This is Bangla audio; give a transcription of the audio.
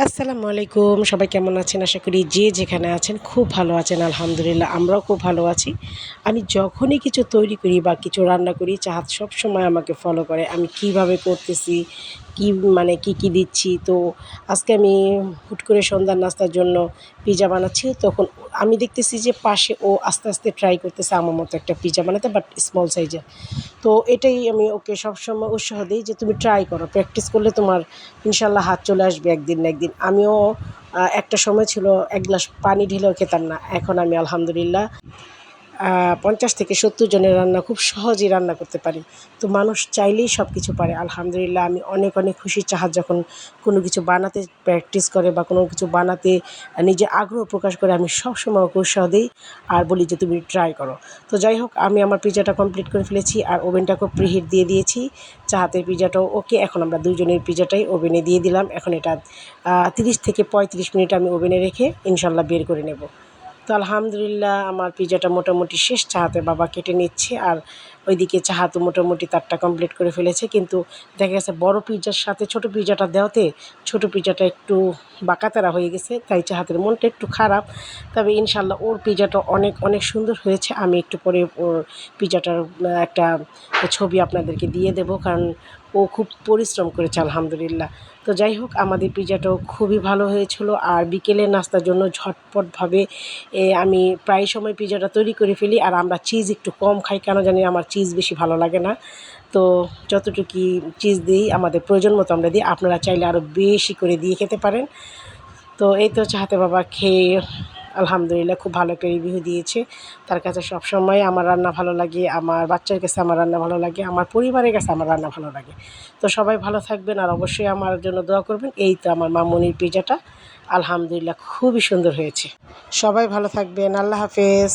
আসসালামু আলাইকুম। সবাই কেমন আছেন? আশা করি যে যেখানে আছেন খুব ভালো আছেন। আলহামদুলিল্লাহ আমরাও খুব ভালো আছি। আমি যখনই কিছু তৈরি করি বা কিছু রান্না করি চাহাত সবসময় আমাকে ফলো করে। আমি কিভাবে করতেছি, কি মানে কি দিচ্ছি। তো আজকে আমি হুট করে সন্ধ্যার নাস্তার জন্য পিজ্জা বানাচ্ছি। তখন আমি দেখতেছি যে পাশে ও আস্তে ট্রাই করতেছে আমার মতো একটা পিজ্জা বানাতে বাট স্মল সাইজের। তো এটাই আমি ওকে সবসময় উৎসাহ দিই যে তুমি ট্রাই করো। প্র্যাকটিস করলে তোমার ইনশাআল্লাহ হাত চলে আসবে একদিন না একদিন। আমিও একটা সময় ছিল ১ গ্লাস পানি ঢেলেও খেতাম না। এখন আমি আলহামদুলিল্লাহ ৫০ থেকে ৭০ জনের রান্না খুব সহজেই রান্না করতে পারি। তো মানুষ চাইলেই সব কিছু পারে। আলহামদুলিল্লাহ আমি অনেক খুশি চাহাত যখন কোনো কিছু বানাতে প্র্যাকটিস করে বা কোনো কিছু বানাতে নিজে আগ্রহ প্রকাশ করে আমি সবসময় ওকে উৎসাহ দিই আর বলি যে তুমি ট্রাই করো। তো যাই হোক আমি আমার পিজ্জাটা কমপ্লিট করে ফেলেছি আর ওভেনটাকেও প্রিহিট দিয়ে দিয়েছি। চাহাতের পিজ্জাটাও ওকে। এখন আমরা ২ জনের পিজ্জাটাই ওভেনে দিয়ে দিলাম। এখন এটা ৩০ থেকে ৩৫ মিনিট আমি ওভেনে রেখে ইনশাআল্লাহ বের করে নেব। তো আলহামদুলিল্লাহ আমার পিজ্জাটা মোটামুটি শেষ। চাহাতের বাবা কেটে নিচ্ছে আর ওইদিকে চাহাতও মোটামুটি তারটা কমপ্লিট করে ফেলেছে। কিন্তু দেখা গেছে বড় পিজ্জার সাথে ছোট পিজ্জাটা দেওয়াতে ছোট পিজ্জাটা একটু বাঁকাতেরা হয়ে গেছে, তাই চাহাতের মনটা একটু খারাপ। তবে ইনশাআল্লাহ ওর পিজ্জাটা অনেক সুন্দর হয়েছে। আমি একটু পরে ওর পিজ্জাটার একটা ছবি আপনাদেরকে দিয়ে দেব, কারণ ও খুব পরিশ্রম করেছে আলহামদুলিল্লাহ। তো যাই হোক আমাদের পিজ্জাটাও খুবই ভালো হয়েছিল। আর বিকেলের নাস্তার জন্য ঝটপটভাবে আমি প্রায় সময় পিজ্জাটা তৈরি করে ফেলি। আর আমরা চিজ একটু কম খাই, কেন জানি আমার চিজ বেশি ভালো লাগে না। তো যতটুকু চিজ দিই আমাদের প্রয়োজন মতো আমরা দিই। আপনারা চাইলে আরও বেশি করে দিয়ে খেতে পারেন। তো এই তো চাহাতে বাবা খেয়ে আলহামদুলিল্লাহ খুব ভালো একটা রিভিউ দিয়েছে। তার কাছে সবসময় আমার রান্না ভালো লাগে, আমার বাচ্চার কাছে আমার রান্না ভালো লাগে, আমার পরিবারের কাছে আমার রান্না ভালো লাগে। তো সবাই ভালো থাকবেন আর অবশ্যই আমার জন্য দোয়া করবেন। এই তো আমার মামুনির পিজ্জাটা আলহামদুলিল্লাহ খুবই সুন্দর হয়েছে। সবাই ভালো থাকবেন। আল্লাহ হাফেজ।